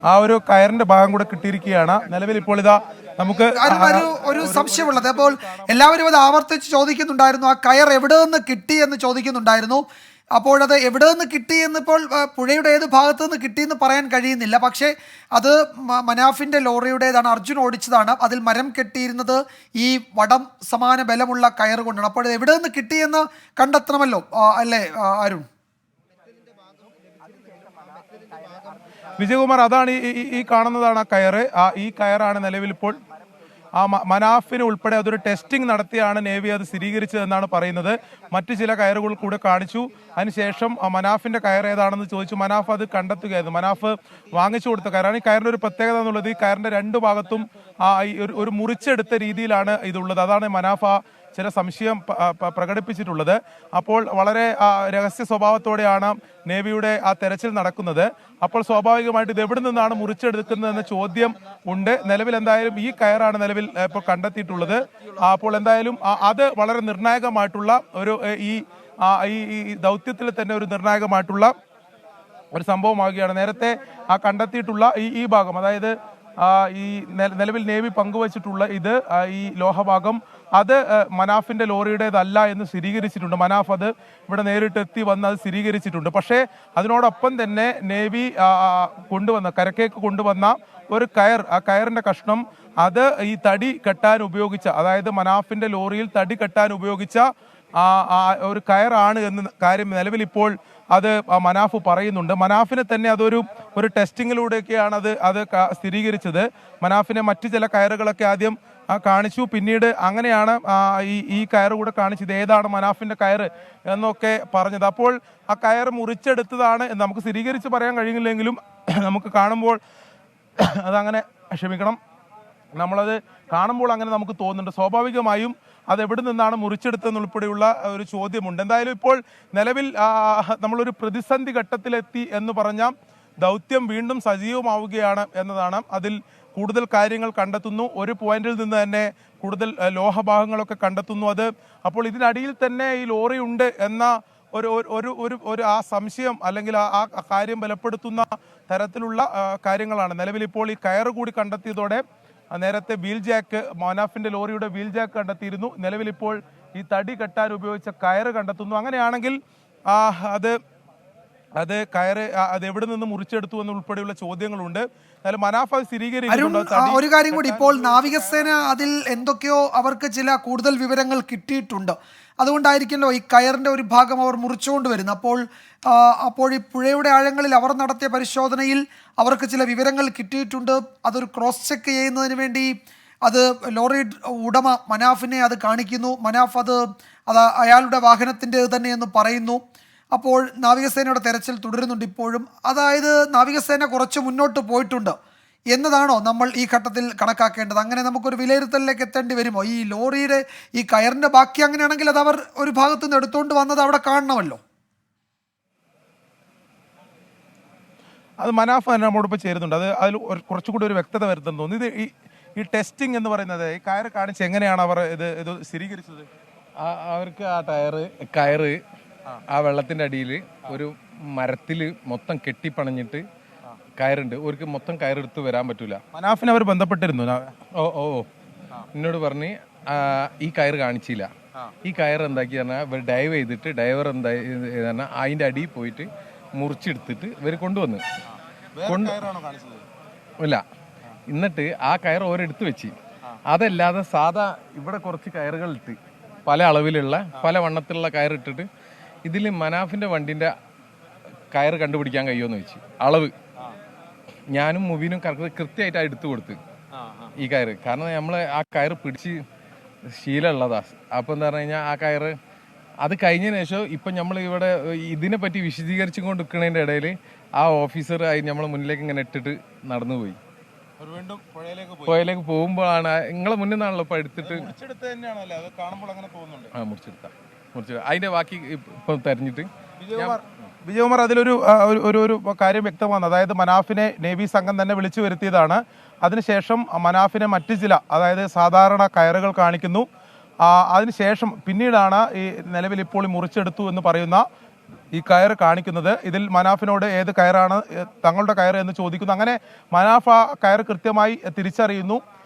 ആ ഒരു കയറിന്റെ ഭാഗം കൂടെ കിട്ടിയിരിക്കുകയാണ്. നിലവിൽ ഇപ്പോൾ ഇതാ നമുക്ക് ഒരു സംശയമുള്ളത്. അപ്പോൾ എല്ലാവരും അത് ആവർത്തിച്ച് ചോദിക്കുന്നുണ്ടായിരുന്നു, ആ കയർ എവിടെ നിന്ന് കിട്ടി എന്ന് ചോദിക്കുന്നുണ്ടായിരുന്നു. അപ്പോഴത് എവിടെ നിന്ന് കിട്ടി എന്നിപ്പോൾ പുഴയുടെ ഏത് ഭാഗത്തു നിന്ന് കിട്ടിയെന്ന് പറയാൻ കഴിയുന്നില്ല. പക്ഷേ അത് മനാഫിൻ്റെ ലോറിയുടേതാണ്, അർജുൻ ഓടിച്ചതാണ്. അതിൽ മരം കെട്ടിയിരുന്നത് ഈ വടം സമാന ബലമുള്ള കയർ കൊണ്ടാണ്. അപ്പോൾ എവിടെ നിന്ന് കിട്ടിയെന്ന് കണ്ടെത്തണമല്ലോ, അല്ലേ അരുൺ? വിജയകുമാർ, അതാണ് ഈ കാണുന്നതാണ് ആ കയറ്. ഈ കയറാണ് നിലവിൽ ഇപ്പോൾ മനാഫിന് ഉൾപ്പെടെ അതൊരു ടെസ്റ്റിംഗ് നടത്തിയാണ് നേവി അത് സ്ഥിരീകരിച്ചതെന്നാണ് പറയുന്നത്. മറ്റു ചില കയറുകൾ കൂടെ കാണിച്ചു. അതിനുശേഷം മനാഫിന്റെ കയർ ഏതാണെന്ന് ചോദിച്ചു. മനാഫ് അത് കണ്ടെത്തുകയായിരുന്നു. മനാഫ് വാങ്ങിച്ചു കൊടുത്ത കയറാണ്. ഈ കയറിന്റെ ഒരു പ്രത്യേകത എന്നുള്ളത് ഈ കയറിന്റെ രണ്ടു ഭാഗത്തും ഒരു മുറിച്ചെടുത്ത രീതിയിലാണ് ഇതുള്ളത്. അതാണ് മനാഫ് ചില സംശയം പ്രകടിപ്പിച്ചിട്ടുള്ളത്. അപ്പോൾ വളരെ രഹസ്യ സ്വഭാവത്തോടെയാണ് നേവിയുടെ ആ തെരച്ചിൽ നടക്കുന്നത്. അപ്പോൾ സ്വാഭാവികമായിട്ട് ഇത് എവിടെ നിന്നാണ് മുറിച്ചെടുക്കുന്നതെന്ന ചോദ്യം ഉണ്ട്. നിലവിൽ എന്തായാലും ഈ കയറാണ് നിലവിൽ ഇപ്പോൾ കണ്ടെത്തിയിട്ടുള്ളത്. അപ്പോൾ എന്തായാലും അത് വളരെ നിർണായകമായിട്ടുള്ള ഒരു ഈ ദൗത്യത്തിൽ തന്നെ ഒരു നിർണായകമായിട്ടുള്ള ഒരു സംഭവമാവുകയാണ്. നേരത്തെ കണ്ടെത്തിയിട്ടുള്ള ഈ ഭാഗം, അതായത് ഈ നിലവിൽ നേവി പങ്കുവച്ചിട്ടുള്ള ഈ ലോഹഭാഗം അത് മനാഫിന്റെ ലോറിയുടേതല്ല എന്ന് സ്ഥിരീകരിച്ചിട്ടുണ്ട്. മനാഫ് അത് ഇവിടെ നേരിട്ടെത്തി വന്ന് അത് സ്ഥിരീകരിച്ചിട്ടുണ്ട്. പക്ഷേ അതിനോടൊപ്പം തന്നെ നേവി കരക്കേക്ക് കൊണ്ടുവന്ന ഒരു കയർ, ആ കയറിന്റെ കഷ്ണം അത് ഈ തടി കെട്ടാൻ ഉപയോഗിച്ച, അതായത് മനാഫിന്റെ ലോറിയിൽ തടി കെട്ടാൻ ഉപയോഗിച്ച ഒരു കയറാണ് എന്ന കാര്യം നിലവിൽ ഇപ്പോൾ അത് മനാഫ് പറയുന്നുണ്ട്. മനാഫിനെ തന്നെ ഒരു ടെസ്റ്റിങ്ങിലൂടെയൊക്കെയാണ് അത് സ്ഥിരീകരിച്ചത്. മനാഫിനെ മറ്റു ചില കയറുകളൊക്കെ ആദ്യം കാണിച്ചു, പിന്നീട് അങ്ങനെയാണ് ഈ കയറ് കൂടെ കാണിച്ചത്, ഏതാണ് മനാഫിന്റെ കയറ് എന്നൊക്കെ പറഞ്ഞത്. അപ്പോൾ ആ കയർ മുറിച്ചെടുത്തതാണ് എന്ന് നമുക്ക് സ്ഥിരീകരിച്ച് പറയാൻ കഴിയുന്നില്ലെങ്കിലും നമുക്ക് കാണുമ്പോൾ അതങ്ങനെ, ക്ഷമിക്കണം, നമ്മളത് കാണുമ്പോൾ അങ്ങനെ നമുക്ക് തോന്നുന്നുണ്ട്. സ്വാഭാവികമായും അത് എവിടെ നിന്നാണ് മുറിച്ചെടുത്തതെന്നുൾപ്പെടെയുള്ള ഒരു ചോദ്യമുണ്ട്. എന്തായാലും ഇപ്പോൾ നിലവിൽ നമ്മളൊരു പ്രതിസന്ധി ഘട്ടത്തിലെത്തി എന്ന് പറഞ്ഞാൽ ദൗത്യം വീണ്ടും സജീവമാവുകയാണ് എന്നതാണ്. അതിൽ കൂടുതൽ കാര്യങ്ങൾ കണ്ടെത്തുന്നു. ഒരു പോയിന്റിൽ നിന്ന് തന്നെ കൂടുതൽ ലോഹഭാഗങ്ങളൊക്കെ കണ്ടെത്തുന്നു. അപ്പോൾ ഇതിനടിയിൽ തന്നെ ഈ ലോറി ഉണ്ട് എന്ന ഒരു ആ സംശയം അല്ലെങ്കിൽ ആ കാര്യം ബലപ്പെടുത്തുന്ന തരത്തിലുള്ള കാര്യങ്ങളാണ്. നിലവിൽ ഇപ്പോൾ ഈ കയറ് കൂടി കണ്ടെത്തിയതോടെ, നേരത്തെ വീൽ ജാക്ക്, മനാഫിന്റെ ലോറിയുടെ വീൽ ജാക്ക് കണ്ടെത്തിയിരുന്നു. നിലവിൽ ഇപ്പോൾ ഈ തടി കെട്ടാൻ ഉപയോഗിച്ച കയറ് കണ്ടെത്തുന്നു. അങ്ങനെയാണെങ്കിൽ അത് കയറ് അത് എവിടെ നിന്ന് മുറിച്ചെടുത്തു എന്നുൾപ്പെടെയുള്ള ചോദ്യങ്ങളുണ്ട്. മനാഫ് അത് സ്ഥിരീകരിക്കുന്നുണ്ട്. ഒരു കാര്യം കൂടി, ഇപ്പോൾ നാവികസേന അതിൽ എന്തൊക്കെയോ അവർക്ക് ചില കൂടുതൽ വിവരങ്ങൾ കിട്ടിയിട്ടുണ്ട്. അതുകൊണ്ടായിരിക്കുമല്ലോ ഈ കയറിന്റെ ഒരു ഭാഗം അവർ മുറിച്ചുകൊണ്ട് വരുന്നത്. അപ്പോൾ ഈ പുഴയുടെ ആഴങ്ങളിൽ അവർ നടത്തിയ പരിശോധനയിൽ അവർക്ക് ചില വിവരങ്ങൾ കിട്ടിയിട്ടുണ്ട്. അതൊരു ക്രോസ് ചെക്ക് ചെയ്യുന്നതിന് വേണ്ടി അത് ലോറി ഉടമ മനാഫിനെ അത് കാണിക്കുന്നു. മനാഫ് അത് അയാളുടെ വാഹനത്തിൻ്റെ തന്നെയെന്ന് പറയുന്നു. അപ്പോൾ നാവികസേനയുടെ തെരച്ചിൽ തുടരുന്നുണ്ട് ഇപ്പോഴും. അതായത് നാവികസേന കുറച്ച് മുന്നോട്ട് പോയിട്ടുണ്ട് എന്നതാണോ നമ്മൾ ഈ ഘട്ടത്തിൽ കണക്കാക്കേണ്ടത്? അങ്ങനെ നമുക്കൊരു വിലയിരുത്തലിലേക്ക് എത്തേണ്ടി വരുമോ? ഈ ലോറിയുടെ ഈ കയറിൻ്റെ ബാക്കി അങ്ങനെയാണെങ്കിൽ അത് അവർ ഒരു ഭാഗത്തു നിന്ന് എടുത്തുകൊണ്ട് വന്നത് അവിടെ കാണണമല്ലോ. അത് മനാഫ് തന്നെ നമ്മോടൊപ്പം ചേരുന്നുണ്ട്. അതിൽ കുറച്ചുകൂടി ഒരു വ്യക്തത വരുത്താൻ തോന്നുന്നു. ഈ ടെസ്റ്റിംഗ് എന്ന് പറയുന്നത് ഈ കയറ് കാണിച്ച് എങ്ങനെയാണ് അവർ ഇത് സ്ഥിരീകരിച്ചത്? അവർക്ക് ആ കയറ് ആ വെള്ളത്തിന്റെ അടിയിൽ ഒരു മരത്തിൽ മൊത്തം കെട്ടിപ്പണഞ്ഞിട്ട് കയറുണ്ട്. അവർക്ക് മൊത്തം കയറെടുത്ത് വരാൻ പറ്റൂല. മനാഫിനെ അവർ ബന്ധപ്പെട്ടിരുന്നു. എന്നോട് പറഞ്ഞ് ഈ കയറ് കാണിച്ചില്ല. ഈ കയർ എന്താക്കി പറഞ്ഞാൽ ഇവർ ഡൈവ് ചെയ്തിട്ട് ഡൈവർ എന്താ പറഞ്ഞാൽ അതിന്റെ അടിയിൽ പോയിട്ട് മുറിച്ചെടുത്തിട്ട് ഇവർ കൊണ്ടുവന്നു ഇല്ല. എന്നിട്ട് ആ കയർ ഓരെടുത്ത് വെച്ച്, അതല്ലാതെ സാധാ ഇവിടെ കുറച്ച് കയറുകൾ ഇട്ട് പല അളവിലുള്ള പല വണ്ണത്തിലുള്ള കയറിട്ടിട്ട് ഇതിൽ മനാഫിന്റെ വണ്ടിന്റെ കയറ് കണ്ടുപിടിക്കാൻ കഴിയുമെന്ന് വെച്ച് അളവ് ഞാനും മുബീനും കൃത്യമായിട്ട് എടുത്തു കൊടുത്ത് ഈ കയറ്. കാരണം നമ്മൾ ആ കയറ് പിടിച്ച് ശീലമുള്ളതാ. അപ്പോൾ എന്താ പറഞ്ഞു കഴിഞ്ഞാൽ ആ കയറ് അത് കഴിഞ്ഞതിന് ശേഷം ഇപ്പം നമ്മൾ ഇവിടെ ഇതിനെ പറ്റി വിശദീകരിച്ചു കൊണ്ട് നിൽക്കുന്നതിൻ്റെ ഇടയിൽ ആ ഓഫീസർ നമ്മളെ മുന്നിലേക്ക് ഇങ്ങനെ ഇട്ടിട്ട് നടന്നു പോയി. പുഴയിലേക്ക് പോകുമ്പോഴാണ് നിങ്ങളെ മുന്നിൽ നിന്നാണല്ലോ ഇപ്പൊ എടുത്തിട്ട് മുറിച്ചെടുത്ത അതിന്റെ ബാക്കി ഇപ്പൊ തെരഞ്ഞിട്ട്. വിജയകുമാർ, അതിലൊരു ഒരു കാര്യം വ്യക്തമാണ്. അതായത് മനാഫിനെ നേവി സംഘം തന്നെ വിളിച്ചു വരുത്തിയതാണ്. അതിനുശേഷം മനാഫിനെ മറ്റു ചില, അതായത് സാധാരണ കയറുകൾ കാണിക്കുന്നു. അതിനുശേഷം പിന്നീടാണ് ഈ നിലവിൽ ഇപ്പോൾ മുറിച്ചെടുത്തു എന്ന് പറയുന്ന ഈ കയർ കാണിക്കുന്നത്. ഇതിൽ മനാഫിനോട് ഏത് കയറാണ് തങ്ങളുടെ കയർ എന്ന് ചോദിക്കുന്നു. അങ്ങനെ മനാഫ് ആ കയർ കൃത്യമായി തിരിച്ചറിയുന്നു.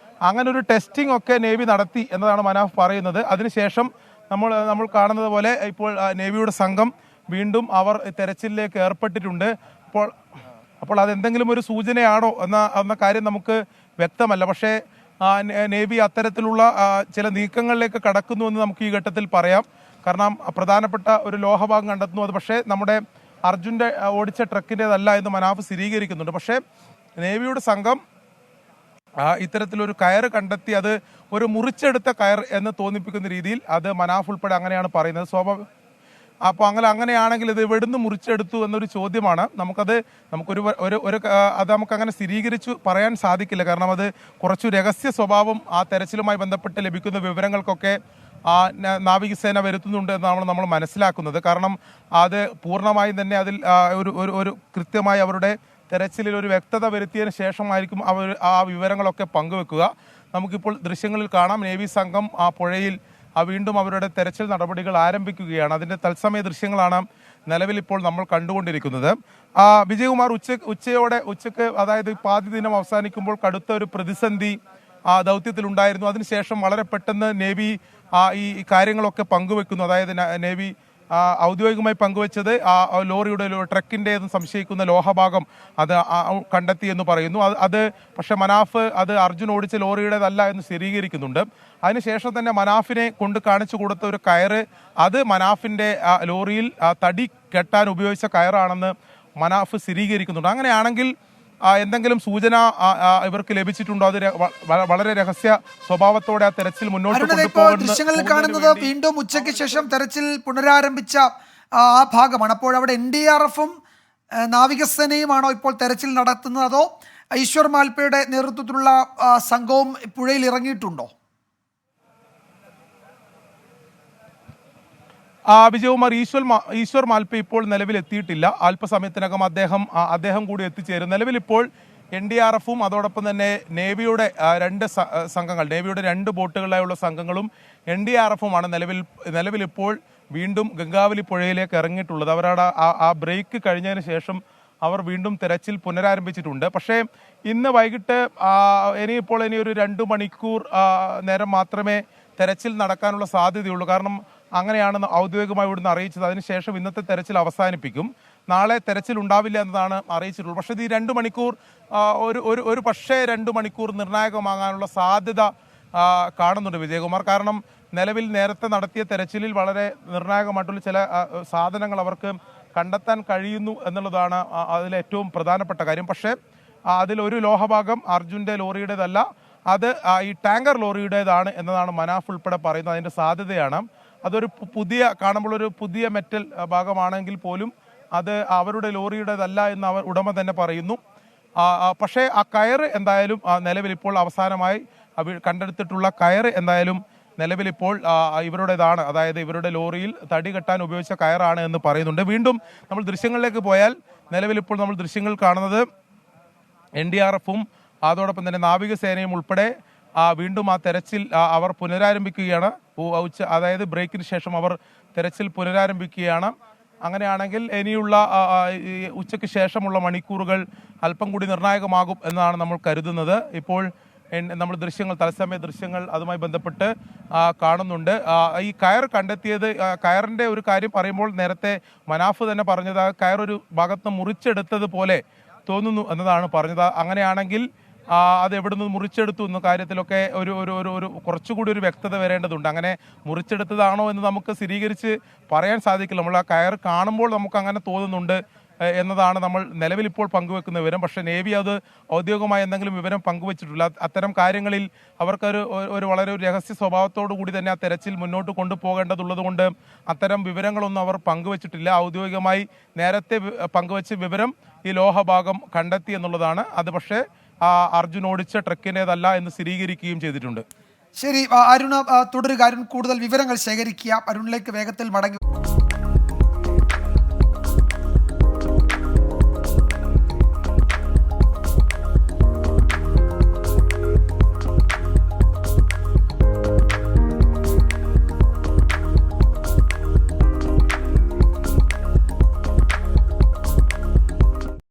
അങ്ങനെ ഒരു ടെസ്റ്റിംഗ് ഒക്കെ നേവി നടത്തി എന്നതാണ് മനാഫ് പറയുന്നത്. അതിനുശേഷം നമ്മൾ കാണുന്നത് പോലെ ഇപ്പോൾ നേവിയുടെ സംഘം വീണ്ടും അവർ തെരച്ചിലിലേക്ക് ഏർപ്പെട്ടിട്ടുണ്ട്. അപ്പോൾ അതെന്തെങ്കിലും ഒരു സൂചനയാണോ എന്ന കാര്യം നമുക്ക് വ്യക്തമല്ല. പക്ഷേ നേവി അത്തരത്തിലുള്ള ചില നീക്കങ്ങളിലേക്ക് കടക്കുന്നു എന്ന് നമുക്ക് ഈ ഘട്ടത്തിൽ പറയാം. കാരണം പ്രധാനപ്പെട്ട ഒരു ലോഹഭാഗം കണ്ടെത്തുന്നു. അത് പക്ഷേ നമ്മുടെ അർജുൻ്റെ ഓടിച്ച ട്രക്കിൻ്റെതല്ല എന്ന് മനാഫ് സ്ഥിരീകരിക്കുന്നുണ്ട്. പക്ഷേ നേവിയുടെ സംഘം ഇത്തരത്തിലൊരു കയർ കണ്ടെത്തി അത് ഒരു മുറിച്ചെടുത്ത കയർ എന്ന് തോന്നിപ്പിക്കുന്ന രീതിയിൽ അത് മനാഫ് ഉൾപ്പെടെ അങ്ങനെയാണ് പറയുന്നത്. അപ്പോൾ അങ്ങനെയാണെങ്കിൽ ഇത് എവിടുന്ന് മുറിച്ചെടുത്തു എന്നൊരു ചോദ്യമാണ്. അത് നമുക്കങ്ങനെ സ്ഥിരീകരിച്ചു പറയാൻ സാധിക്കില്ല. കാരണം അത് കുറച്ചു രഹസ്യ സ്വഭാവം ആ തെരച്ചിലുമായി ബന്ധപ്പെട്ട് ലഭിക്കുന്ന വിവരങ്ങൾക്കൊക്കെ നാവികസേന വരുത്തുന്നുണ്ട് എന്നാണ് നമ്മൾ മനസ്സിലാക്കുന്നത്. കാരണം അത് പൂർണ്ണമായും തന്നെ അതിൽ ഒരു കൃത്യമായി അവരുടെ തെരച്ചിലിൽ ഒരു വ്യക്തത വരുത്തിയതിന് ശേഷമായിരിക്കും അവർ ആ വിവരങ്ങളൊക്കെ പങ്കുവെക്കുക. നമുക്കിപ്പോൾ ദൃശ്യങ്ങളിൽ കാണാം നേവി സംഘം ആ പുഴയിൽ വീണ്ടും അവരുടെ തെരച്ചിൽ നടപടികൾ ആരംഭിക്കുകയാണ്. അതിൻ്റെ തത്സമയ ദൃശ്യങ്ങളാണ് നിലവിൽ ഇപ്പോൾ നമ്മൾ കണ്ടുകൊണ്ടിരിക്കുന്നത്. വിജയകുമാർ, ഉച്ചയ്ക്ക് അതായത് പാതി ദിനം അവസാനിക്കുമ്പോൾ കടുത്ത ഒരു പ്രതിസന്ധി ദൗത്യത്തിലുണ്ടായിരുന്നു. അതിനുശേഷം വളരെ പെട്ടെന്ന് നേവി ഈ കാര്യങ്ങളൊക്കെ പങ്കുവെക്കുന്നു. അതായത് നേവി ഔദ്യോഗികമായി പങ്കുവെച്ചത് ലോറിയുടെ ട്രക്കിൻ്റെ എന്ന് സംശയിക്കുന്ന ലോഹഭാഗം അത് കണ്ടെത്തി എന്ന് പറയുന്നു. അത് പക്ഷേ മനാഫ് അത് അർജുൻ ഓടിച്ച ലോറിയുടേതല്ല എന്ന് സ്ഥിരീകരിക്കുന്നുണ്ട്. അതിനുശേഷം തന്നെ മനാഫിനെ കൊണ്ട് കാണിച്ചു കൊടുത്ത ഒരു കയറ് അത് മനാഫിൻ്റെ ലോറിയിൽ തടി കെട്ടാൻ ഉപയോഗിച്ച കയറാണെന്ന് മനാഫ് സ്ഥിരീകരിക്കുന്നുണ്ട്. അങ്ങനെയാണെങ്കിൽ എന്തെങ്കിലും സൂചന ഇവർക്ക് ലഭിച്ചിട്ടുണ്ടോ? അത് വളരെ രഹസ്യ സ്വഭാവത്തോടെ ആ തെരച്ചിൽ മുന്നോട്ട് ദൃശ്യങ്ങളിൽ കാണുന്നത് വീണ്ടും ഉച്ചയ്ക്ക് ശേഷം തെരച്ചിൽ പുനരാരംഭിച്ച ആ ഭാഗമാണ്. അപ്പോൾ അവിടെ NDRF-ഉം നാവികസേനയുമാണോ ഇപ്പോൾ തെരച്ചിൽ നടത്തുന്നത്, അതോ ഈശ്വർ മാൽപ്പയുടെ നേതൃത്വത്തിലുള്ള സംഘവും പുഴയിൽ ഇറങ്ങിയിട്ടുണ്ടോ? വിജയകുമാർ, ഈശ്വർ മാൽപ്പ ഇപ്പോൾ നിലവിൽ എത്തിയിട്ടില്ല. അല്പസമയത്തിനകം അദ്ദേഹം കൂടി എത്തിച്ചേരും. നിലവിൽ ഇപ്പോൾ NDRF-ഉം അതോടൊപ്പം തന്നെ നേവിയുടെ നേവിയുടെ 2 ബോട്ടുകളിലായുള്ള സംഘങ്ങളും NDRF-ഉമാണ് നിലവിൽ ഇപ്പോൾ വീണ്ടും ഗംഗാവലി പുഴയിലേക്ക് ഇറങ്ങിയിട്ടുള്ളത്. അവരുടെ ആ ബ്രേക്ക് കഴിഞ്ഞതിന് ശേഷം അവർ വീണ്ടും തെരച്ചിൽ പുനരാരംഭിച്ചിട്ടുണ്ട്. പക്ഷേ ഇന്ന് വൈകിട്ട് ഇനി ഒരു 2 മണിക്കൂർ നേരം മാത്രമേ തെരച്ചിൽ നടക്കാനുള്ള സാധ്യതയുള്ളൂ. കാരണം അങ്ങനെയാണ് ഔദ്യോഗികമായി ഇവിടുന്ന് അറിയിച്ചത്. അതിനുശേഷം ഇന്നത്തെ തെരച്ചിൽ അവസാനിപ്പിക്കും. നാളെ തെരച്ചിൽ ഉണ്ടാവില്ല എന്നതാണ് അറിയിച്ചിട്ടുള്ളത്. പക്ഷേ ഈ 2 മണിക്കൂർ ഒരു പക്ഷേ 2 മണിക്കൂർ നിർണായകമാകാനുള്ള സാധ്യത കാണുന്നുണ്ട് വിജയകുമാർ. കാരണം നിലവിൽ നേരത്തെ നടത്തിയ തെരച്ചിലിൽ വളരെ നിർണായകമായിട്ടുള്ള ചില സാധനങ്ങൾ അവർക്ക് കണ്ടെത്താൻ കഴിയുന്നു എന്നുള്ളതാണ് അതിലെ ഏറ്റവും പ്രധാനപ്പെട്ട കാര്യം. പക്ഷേ അതിലൊരു ലോഹഭാഗം അർജുൻ്റെ ലോറിയുടേതല്ല, അത് ഈ ടാങ്കർ ലോറിയുടേതാണ് എന്നതാണ് മനാഫ് ഉൾപ്പെടെ പറയുന്നത്. അതിൻ്റെ സാധ്യതയാണ് അതൊരു കാണുമ്പോൾ ഒരു പുതിയ മെറ്റൽ ഭാഗമാണെങ്കിൽ പോലും അത് അവരുടെ ലോറിയുടേതല്ല എന്ന് ഉടമ തന്നെ പറയുന്നു. പക്ഷേ ആ കയറ് എന്തായാലും നിലവിൽ ഇപ്പോൾ അവസാനമായി കണ്ടെടുത്തിട്ടുള്ള കയറ് എന്തായാലും നിലവിലിപ്പോൾ ഇവരുടേതാണ്. അതായത് ഇവരുടെ ലോറിയിൽ തടി കെട്ടാൻ ഉപയോഗിച്ച കയറാണ് എന്ന് പറയുന്നുണ്ട്. വീണ്ടും നമ്മൾ ദൃശ്യങ്ങളിലേക്ക് പോയാൽ നിലവിലിപ്പോൾ നമ്മൾ ദൃശ്യങ്ങൾ കാണുന്നത് NDRF-ഉം അതോടൊപ്പം തന്നെ നാവികസേനയും ഉൾപ്പെടെ വീണ്ടും ആ തെരച്ചിൽ അവർ പുനരാരംഭിക്കുകയാണ്. അതായത് ബ്രേക്കിന് ശേഷം അവർ തെരച്ചിൽ പുനരാരംഭിക്കുകയാണ്. അങ്ങനെയാണെങ്കിൽ ഇനിയുള്ള ഉച്ചയ്ക്ക് ശേഷമുള്ള മണിക്കൂറുകൾ അല്പം കൂടി നിർണായകമാകും എന്നാണ് നമ്മൾ കരുതുന്നത്. ഇപ്പോൾ നമ്മൾ തത്സമയ ദൃശ്യങ്ങൾ അതുമായി ബന്ധപ്പെട്ട് കാണുന്നുണ്ട്. ഈ കയർ കണ്ടെത്തിയത്, കയറിൻ്റെ ഒരു കാര്യം പറയുമ്പോൾ നേരത്തെ മനാഫ് തന്നെ പറഞ്ഞത് ആ കയർ ഒരു ഭാഗത്ത് മുറിച്ചെടുത്തത് പോലെ തോന്നുന്നു എന്നതാണ് പറഞ്ഞത്. അങ്ങനെയാണെങ്കിൽ അത് എവിടെ നിന്ന് മുറിച്ചെടുത്തു എന്ന കാര്യത്തിലൊക്കെ ഒരു കുറച്ചുകൂടി ഒരു വ്യക്തത വരേണ്ടതുണ്ട്. അങ്ങനെ മുറിച്ചെടുത്തതാണോ എന്ന് നമുക്ക് സ്ഥിരീകരിച്ച് പറയാൻ സാധിക്കില്ല. നമ്മൾ ആ കയർ കാണുമ്പോൾ നമുക്ക് അങ്ങനെ തോന്നുന്നുണ്ട് എന്നതാണ് നമ്മൾ നിലവിൽ ഇപ്പോൾ പങ്കുവെക്കുന്ന വിവരം. പക്ഷേ നേവി അത് ഔദ്യോഗികമായി എന്തെങ്കിലും വിവരം പങ്കുവച്ചിട്ടില്ല. അത്തരം കാര്യങ്ങളിൽ അവർക്ക് വളരെ രഹസ്യ സ്വഭാവത്തോടു കൂടി തന്നെ ആ തെരച്ചിൽ മുന്നോട്ട് കൊണ്ടുപോകേണ്ടതുള്ളത് കൊണ്ട് അത്തരം വിവരങ്ങളൊന്നും അവർ പങ്കുവച്ചിട്ടില്ല. ഔദ്യോഗികമായി നേരത്തെ പങ്കുവച്ച വിവരം ഈ ലോഹഭാഗം കണ്ടെത്തി എന്നുള്ളതാണ്. അത് പക്ഷേ അർജുൻ ഓടിച്ച ട്രക്കിൻ്റെതല്ല എന്ന് സ്ഥിരീകരിക്കുകയും ചെയ്തിട്ടുണ്ട്. ശരി അരുൺ, തുടരുക. അരുൺ കൂടുതൽ വിവരങ്ങൾ ശേഖരിക്കുക. അരുണിലേക്ക് വേഗത്തിൽ മടങ്ങി.